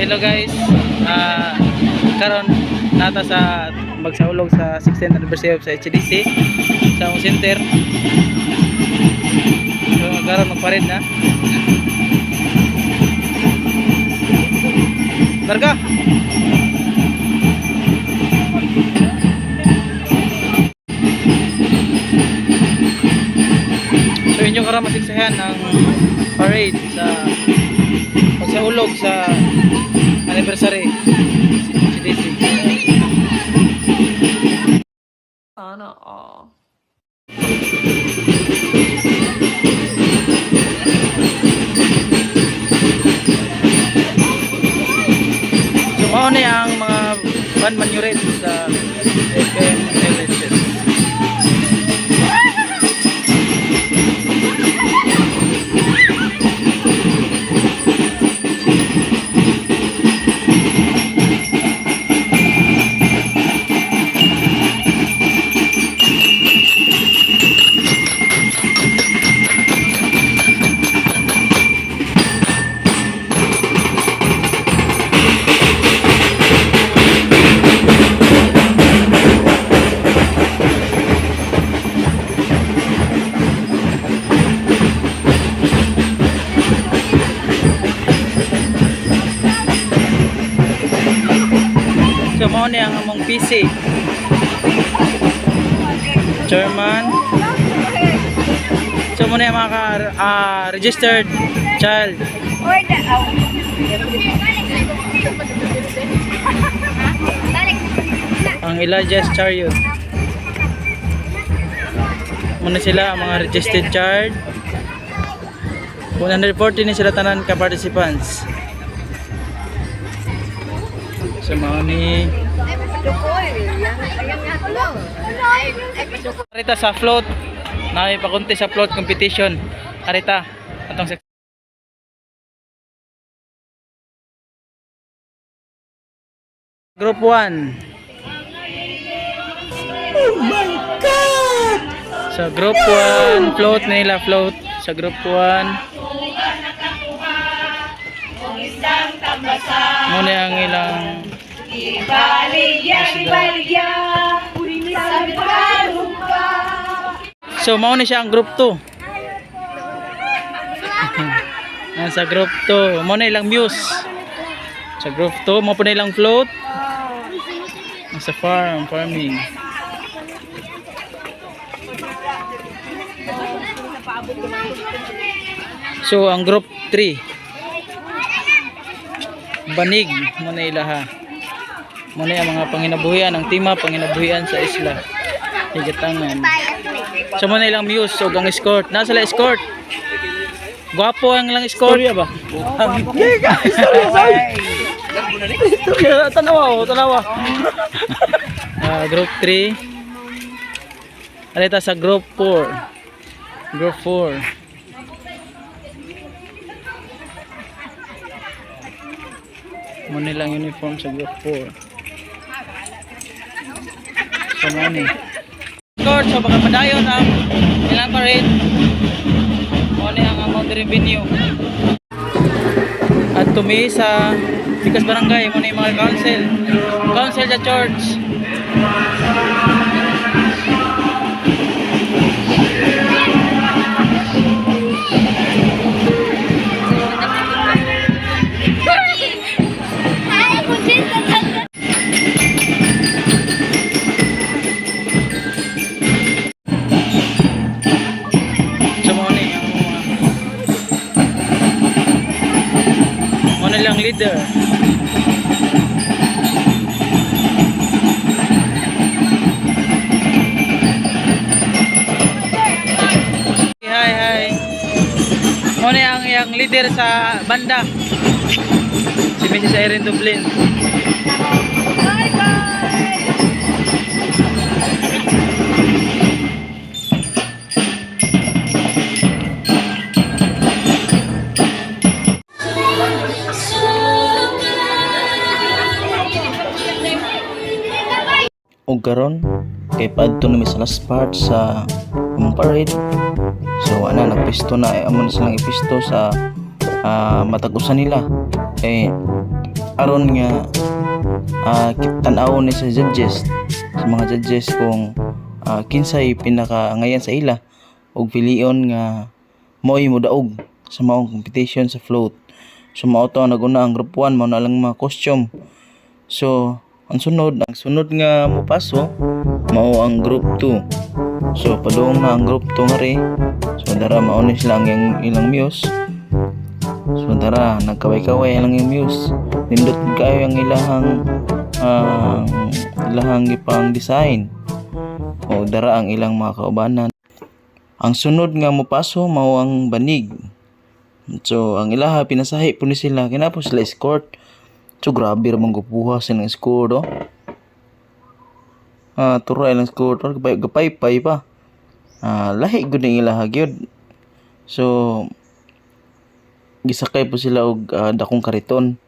hello guys. Karon nata sa magsaulog sa 16th anniversary sa HDC sa Home Center. So karon magpared na. Karga. So inyo karon masiksahan ang parade sa pagsaulog sa anniversary HDC. Sana all. So mao ni ang mga band manured sa FM LHS. So mao ni ang among PC chairman. So mao ni ang mga registered child. Ang Elijah's Chariot. Muna sila ang mga registered child. 140 ni sila tanan ka participants. So mao ni arita sa float, naipakunti sa float competition. Arita atong Group 1. Oh my God! Sa Group 1, float nila, float sa Group 1. Muna ang ilang so mao ni siya ang Group 2. Sa Group 2 mao na ilang muse. Sa Group 2 mao po na ilang float. Sa farming. So ang Group 3 banig mo na ilaha. Mo na ang mga panginabuhian, ang tema panginabuhian sa isla. Higatangan. So mo na ilang muse o ang escort. Nasa la escort. Gwapo ang lang escort. Storya ba? Storya sorry. Tanawa. Group 3. Alita sa Group 4. Group 4. Muna lang uniform sa Group 4. So muna escort, so baka padayon ang ilang parade. Muna ang amount revenue. At tumi sa Tikas Barangay, muna yung mga council sa church. Lang leader. Hi. Muna ang iyang leader sa banda. Si Mrs. Irene Dublin. Og karon kay paadto na mi sa last part sa among parade. So ana nagpisto na amon silang ipisto sa matag-usa nila. aron nga tan-aw ni sa judges, sa mga judges kung kinsay pinaka-angayan sa ila ug pilion nga mo'y modaog sa maong competition sa float. So mao to naguna ang group 1 mao na lang mga costume. So ang sunod nga mopaso mao ang group 2. So padung na ang group 2 nga ri. So dara mao ni sila ang ilang muse. So dara nagkaway-kaway lang yung muse. Nindot kayo ang ilahang gipang design. O dara ang ilang mga kaubanan. Ang sunod nga mopaso mao ang banig. So ang ilaha pinasahi po ni sila kinapos sila escort. So grabe ramang gupuha silang score do. Turay lang score to gapay-pay pa. Lahi gud ang ilaha gyud. So gisakay po sila og dakong kariton.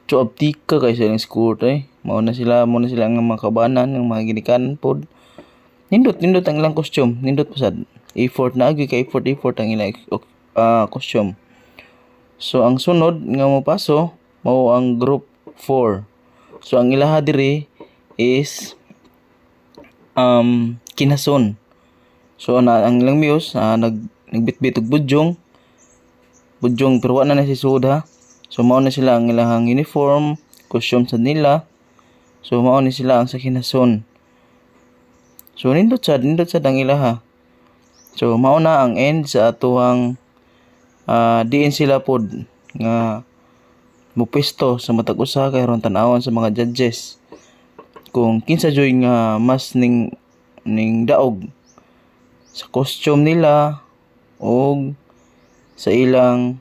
So abtika kay silang score mao na sila ang mga kabanan ng mga ginikanan pod. Nindot ang ilang costume, nindot pasad. Effort na agi kay effort ang ilang costume. So ang sunod nga mopaso mao ang group 4. So ang ilaha diri is kinason. So ang ilang muse nagbitbit og budyong pero wala na si Suda. So mao na sila ang ilahang uniform, costume sa nila. So mao ni sila ang sa kinason. So nindot sad ang ilaha. So mao na ang end sa atuang diin sila pod nga mupesto sa matag usa kay ron tan-awon sa mga judges kung kinsa joy nga mas ning daog sa costume nila o sa ilang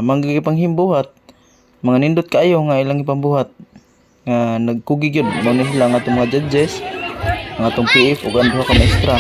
manggigipang-himbuhat, mga nindot kaayo nga ilang ipambuhat nga nagkugi gyud mao ni sila nga atong mga judges, nga atong PF ug ang duha ka maestra.